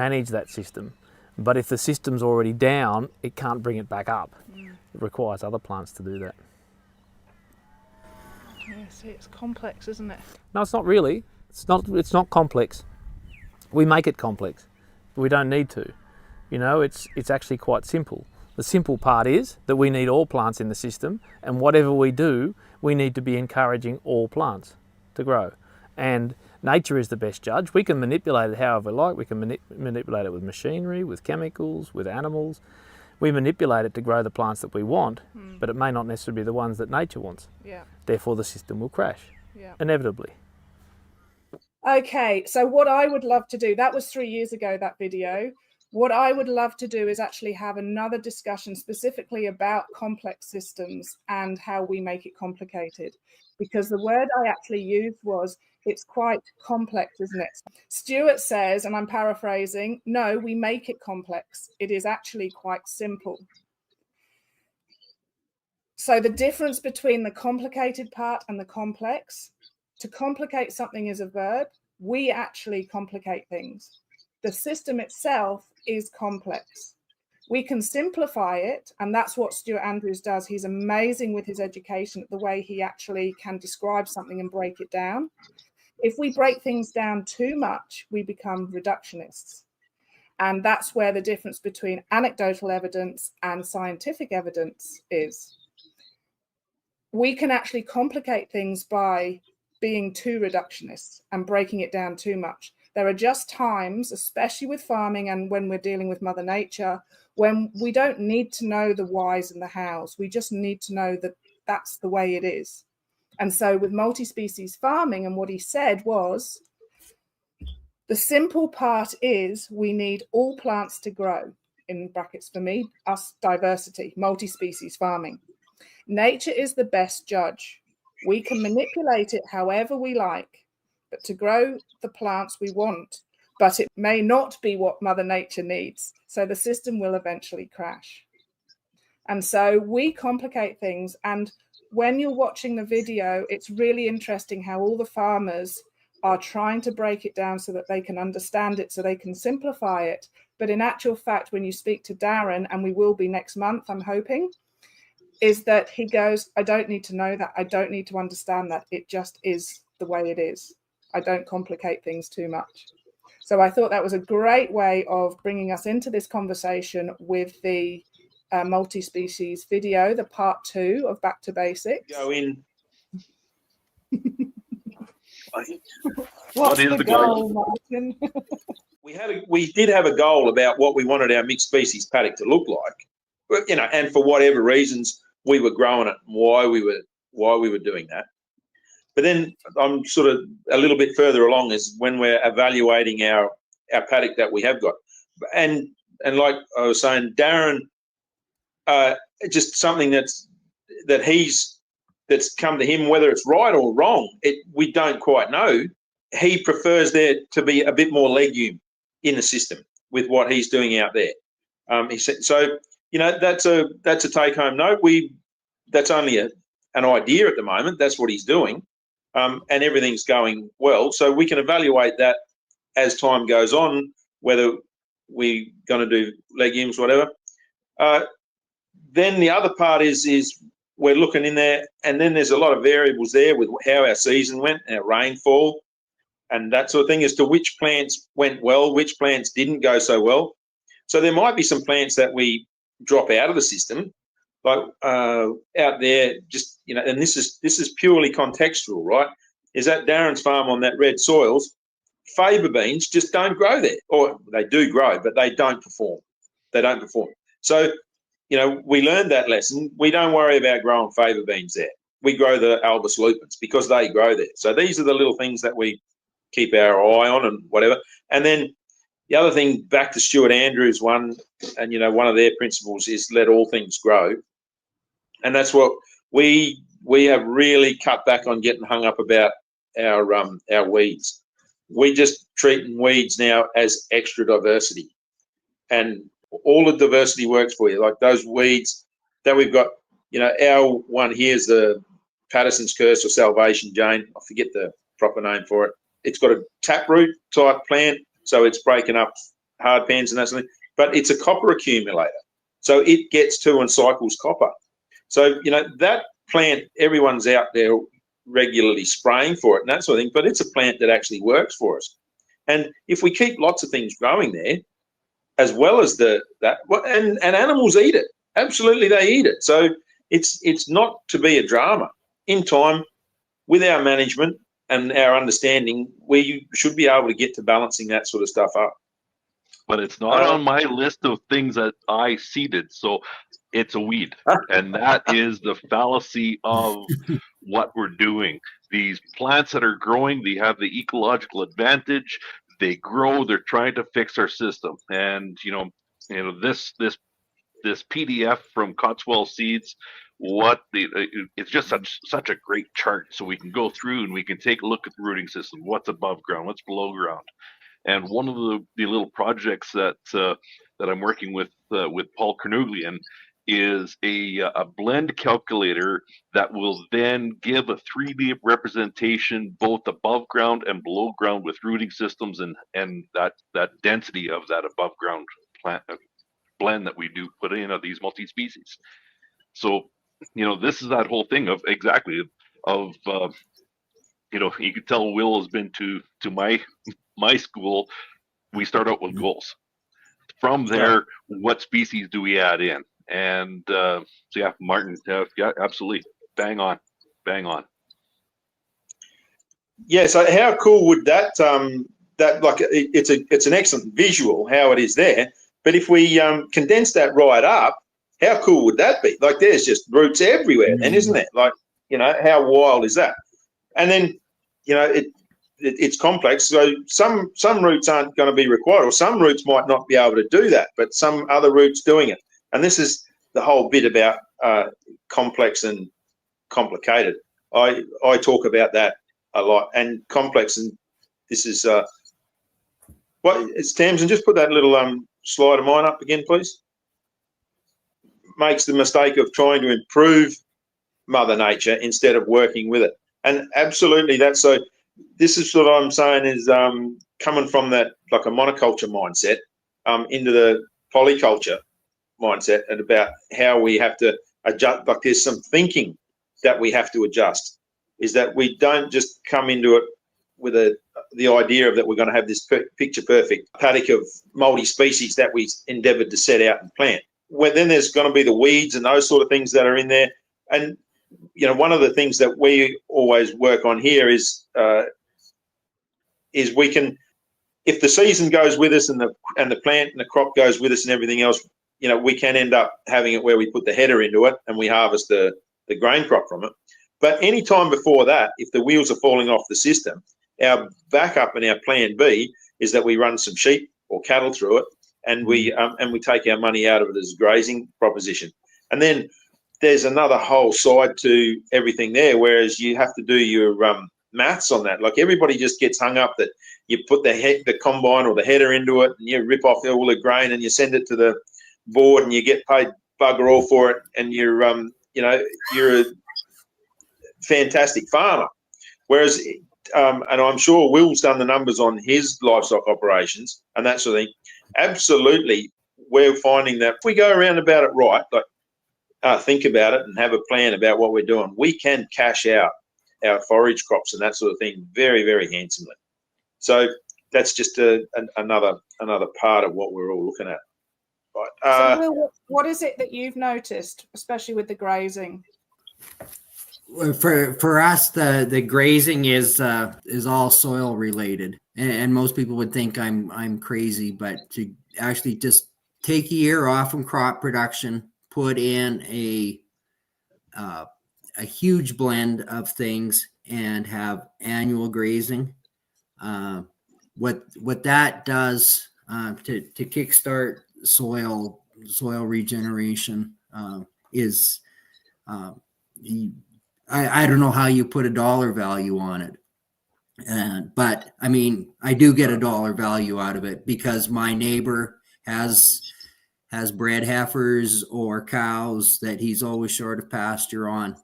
manage that system. But if the system's already down, it can't bring it back up. It requires other plants to do that. Yeah, see, it's complex, isn't it? No, it's not really. It's not complex. We make it complex, but we don't need to. You know, it's actually quite simple. The simple part is that we need all plants in the system, and whatever we do, we need to be encouraging all plants to grow. And nature is the best judge. We can manipulate it however we like. We can manipulate it with machinery, with chemicals, with animals. We manipulate it to grow the plants that we want, but it may not necessarily be the ones that nature wants. Yeah. Therefore, the system will crash, inevitably. Okay, so what I would love to do, that was 3 years ago, that video. What I would love to do is actually have another discussion specifically about complex systems and how we make it complicated. Because the word I actually used was, it's quite complex, isn't it? Stuart says, and I'm paraphrasing, no, we make it complex. It is actually quite simple. So the difference between the complicated part and the complex, to complicate something is a verb. We actually complicate things. The system itself is complex. We can simplify it, and that's what Stuart Andrews does. He's amazing with his education, the way he actually can describe something and break it down. If we break things down too much, we become reductionists. And that's where the difference between anecdotal evidence and scientific evidence is. We can actually complicate things by being too reductionist and breaking it down too much. There are just times, especially with farming and when we're dealing with Mother Nature, when we don't need to know the whys and the hows. We just need to know that that's the way it is. And so with multi-species farming, and what he said was, the simple part is we need all plants to grow, in brackets for me, us diversity, multi-species farming. Nature is the best judge. We can manipulate it however we like, but to grow the plants we want, but it may not be what Mother Nature needs. So the system will eventually crash. And so we complicate things. And when you're watching the video, it's really interesting how all the farmers are trying to break it down so that they can understand it, so they can simplify it. But in actual fact, when you speak to Darren, and we will be next month, I'm hoping, is that he goes, I don't need to know that. I don't need to understand that. It just is the way it is. I don't complicate things too much. So I thought that was a great way of bringing us into this conversation with the multi-species video, the part 2 of Back to Basics. Go in. What's the goal, Martin? We did have a goal about what we wanted our mixed species paddock to look like, but, you know, and for whatever reasons we were growing it, and why we were doing that. But then I'm sort of a little bit further along is when we're evaluating our paddock that we have got, and like I was saying, Darren, just something that's come to him, whether it's right or wrong, we don't quite know. He prefers there to be a bit more legume in the system with what he's doing out there. He said, so, you know, that's a take-home note. That's only an idea at the moment. That's what he's doing, and everything's going well. So we can evaluate that as time goes on, whether we're going to do legumes, whatever. Then the other part is we're looking in there, and then there's a lot of variables there with how our season went, our rainfall, and that sort of thing as to which plants went well, which plants didn't go so well. So there might be some plants that we drop out of the system, like out there, just, you know, and this is purely contextual, right? Is at Darren's farm on that red soils, favour beans just don't grow there, or they do grow, but they don't perform. They don't perform. So, you know, we learned that lesson. We don't worry about growing favour beans there. We grow the albus lupins because they grow there. So these are the little things that we keep our eye on and whatever. And then the other thing, back to Stuart Andrews one, and, you know, one of their principles is let all things grow. And that's what we have really cut back on getting hung up about our weeds. We just treating weeds now as extra diversity, and all the diversity works for you. Like those weeds that we've got, you know, our one here is the Patterson's Curse or Salvation Jane. I forget the proper name for it. It's got a taproot type plant, so it's breaking up hard pans and that sort of thing, but it's a copper accumulator. So it gets to and cycles copper. So, that plant, everyone's out there regularly spraying for it and that sort of thing, but it's a plant that actually works for us. And if we keep lots of things growing there, as well as and animals eat it. Absolutely, they eat it. So it's not to be a drama. In time, with our management and our understanding, we should be able to get to balancing that sort of stuff up. But it's not on my list of things that I seeded, so it's a weed. And that is the fallacy of what we're doing. These plants that are growing, they have the ecological advantage. They grow, they're trying to fix our system. And this PDF from Cotswold Seeds, it's just such a great chart. So we can go through and we can take a look at the rooting system, what's above ground, what's below ground. And one of the little projects that I'm working with Paul Carnuglian is a blend calculator that will then give a 3D representation both above ground and below ground with rooting systems and that density of that above ground plant blend that we do put in of these multi-species. So this is that whole thing of you could tell Will has been to my school. We start out with goals. From there, what species do we add in? And so yeah, Martin, yeah, absolutely, bang on. Yeah. So how cool would that it's an excellent visual how it is there. But if we condense that right up, how cool would that be? Like, there's just roots everywhere, then, isn't there? Like, how wild is that? And then, it's complex. So some roots aren't going to be required, or some roots might not be able to do that, but some other roots doing it. And this is the whole bit about complex and complicated. I talk about that a lot, and complex. And this is it's Tamsin. Just put that little slide of mine up again, please. Makes the mistake of trying to improve Mother Nature instead of working with it. And absolutely, that's so. This is what I'm saying is coming from that, like, a monoculture mindset into the polyculture mindset, and about how we have to adjust. Like, there's some thinking that we have to adjust, is that we don't just come into it with the idea of that we're going to have this picture perfect paddock of multi-species that we endeavoured to set out and plant. Well, then there's going to be the weeds and those sort of things that are in there. And one of the things that we always work on here is we can, if the season goes with us and the plant and the crop goes with us and everything else, we can end up having it where we put the header into it and we harvest the grain crop from it. But any time before that, if the wheels are falling off the system, our backup and our plan B is that we run some sheep or cattle through it, and we take our money out of it as a grazing proposition. And then there's another whole side to everything there, whereas you have to do your maths on that. Like, everybody just gets hung up that you put the combine or the header into it and you rip off all the grain and you send it to the board and you get paid bugger all for it, and you're a fantastic farmer. Whereas and I'm sure Will's done the numbers on his livestock operations and that sort of thing. Absolutely, we're finding that if we go around about it right, like think about it and have a plan about what we're doing, we can cash out our forage crops and that sort of thing very, very handsomely. So that's just another part of what we're all looking at. Right. So Will, what is it that you've noticed, especially with the grazing? For us, the grazing is all soil related, and most people would think I'm crazy, but to actually just take a year off from crop production, put in a huge blend of things, and have annual grazing. What that does to kickstart soil regeneration is I don't know how you put a dollar value on it, but I mean, I do get a dollar value out of it because my neighbor has bred heifers or cows that he's always short of pasture on.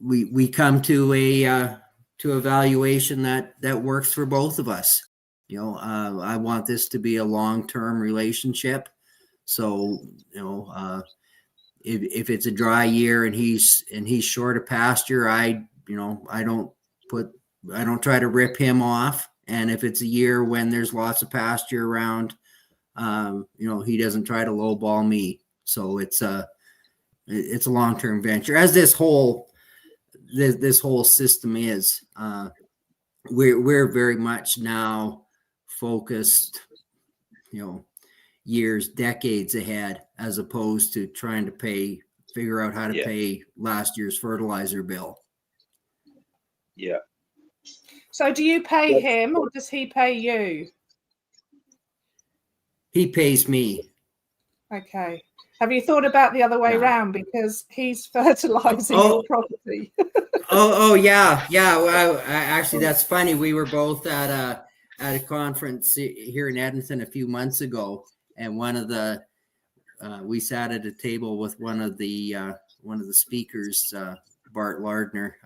We come to a valuation that works for both of us. I want this to be a long-term relationship. So, if it's a dry year and he's short of pasture, I don't try to rip him off. And if it's a year when there's lots of pasture around, he doesn't try to lowball me. So it's a long-term venture, as this whole system is. We're very much now focused, years, decades ahead, as opposed to trying to figure out how to pay last year's fertilizer bill. Yeah. So do you pay him or does he pay you? He pays me. Okay. Have you thought about the other way around, because he's fertilizing your property? Yeah. Well, actually, that's funny. We were both at a conference here in Edmonton a few months ago, and we sat at a table with one of the speakers, Bart Lardner,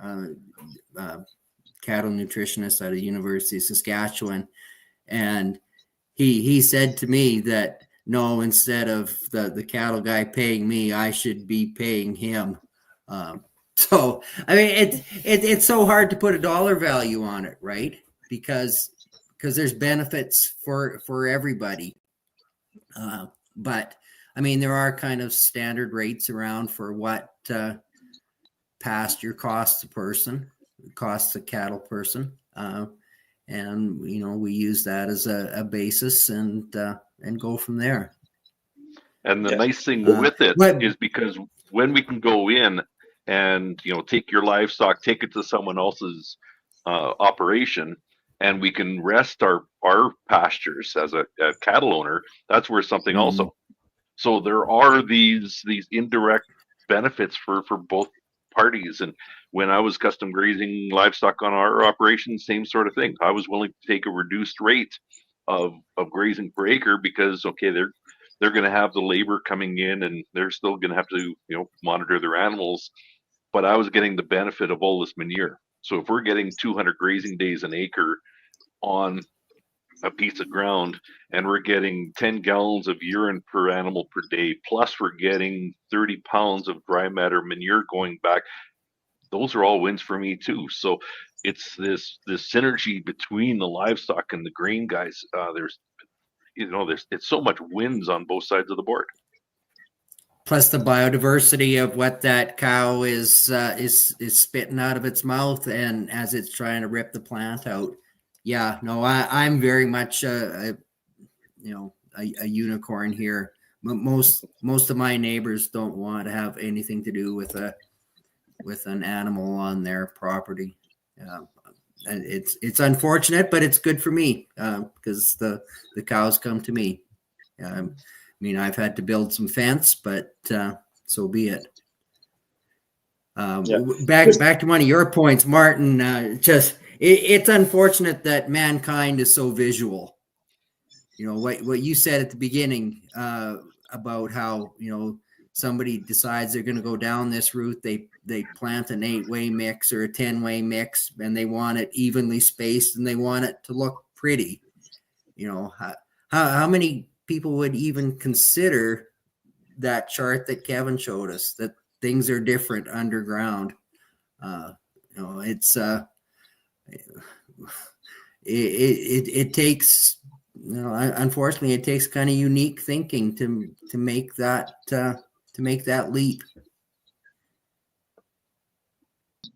cattle nutritionist out of the University of Saskatchewan, and he said to me that, no, instead of the cattle guy paying me, I should be paying him. So I mean, it's so hard to put a dollar value on it, right? Because there's benefits for everybody. But I mean, there are kind of standard rates around for what pasture costs a cattle person. And we use that as a basis and go from there. And the nice thing with it is, because when we can go in and take your livestock, take it to someone else's operation, and we can rest our pastures as a cattle owner, that's worth something also. So there are these indirect benefits for both parties. And when I was custom grazing livestock on our operation, same sort of thing. I was willing to take a reduced rate of grazing per acre, because they're going to have the labor coming in, and they're still going to have to monitor their animals, but I was getting the benefit of all this manure. So if we're getting 200 grazing days an acre on a piece of ground, and we're getting 10 gallons of urine per animal per day, plus we're getting 30 pounds of dry matter manure going back, those are all wins for me too. So it's this synergy between the livestock and the grain guys. There's so much wins on both sides of the board. Plus the biodiversity of what that cow is spitting out of its mouth, and as it's trying to rip the plant out. Yeah, no, I'm very much a unicorn here. Most of my neighbors don't want to have anything to do with an animal on their property. It's unfortunate, but it's good for me because the cows come to me. I mean, I've had to build some fence, but so be it. Back to one of your points, Martin. It's unfortunate that mankind is so visual. What you said at the beginning about how somebody decides they're going to go down this route. They plant an 8-way mix or a 10-way mix, and they want it evenly spaced, and they want it to look pretty. How many people would even consider that chart that Kevin showed us, that things are different underground? It takes, unfortunately, it takes kind of unique thinking to make that leap.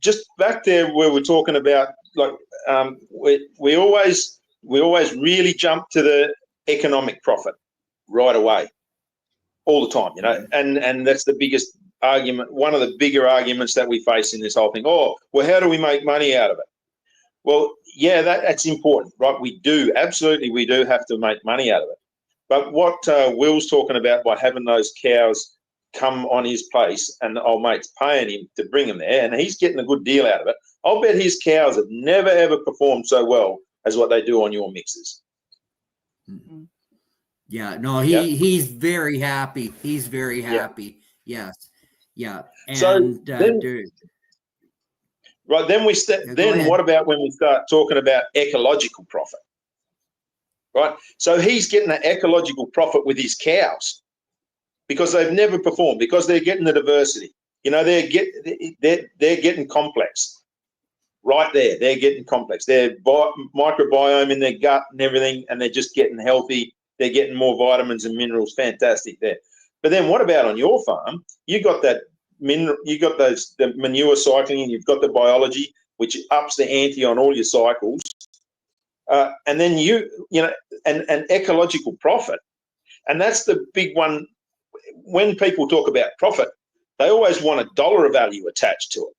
Just back there where we're talking about, we always really jump to the economic profit right away, all the time, and that's the biggest argument, one of the bigger arguments that we face in this whole thing. Oh, well, how do we make money out of it? Well, yeah, that's important, right? We do have to make money out of it. But what Will's talking about by having those cows come on his place, and the old mate's paying him to bring them there, and he's getting a good deal out of it, I'll bet his cows have never, ever performed so well as what they do on your mixes. Mm-hmm. Yeah, no, he's very happy. He's very happy. Yeah. Yes. Yeah. And so then what about when we start talking about ecological profit? right? So he's getting an ecological profit with his cows because they've never performed, because they're getting the diversity. You know, they're getting complex right there. They're getting complex. Their microbiome in their gut and everything, and they're just getting healthy. They're getting more vitamins and minerals. Fantastic there. But then what about on your farm? You got that mineral, you got the manure cycling, and you've got the biology, which ups the ante on all your cycles. And then you know, an ecological profit. And that's the big one. When people talk about profit, they always want a dollar value attached to it.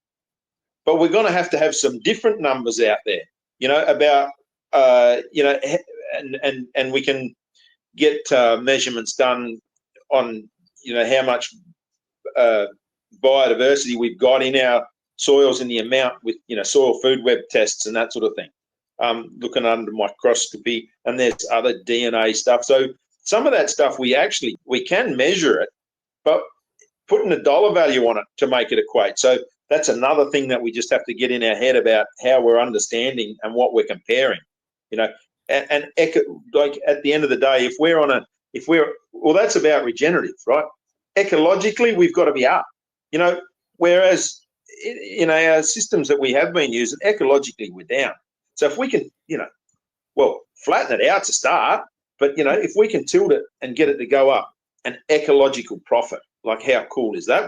But we're going to have some different numbers out there, you know, about, you know, and we can get measurements done on, you know, how much biodiversity we've got in our soils and the amount with, you know, soil food web tests and that sort of thing. Looking under microscopy, and there's other DNA stuff. So some of that stuff we can measure it, but putting a dollar value on it to make it equate. So that's another thing that we just have to get in our head about how we're understanding and what we're comparing, you know. And like at the end of the day, well, that's about regenerative, right? Ecologically, we've got to be up, you know, whereas, you know, our systems that we have been using, ecologically, we're down. So if we can, you know, well, flatten it out to start, but, you know, if we can tilt it and get it to go up, an ecological profit, like how cool is that?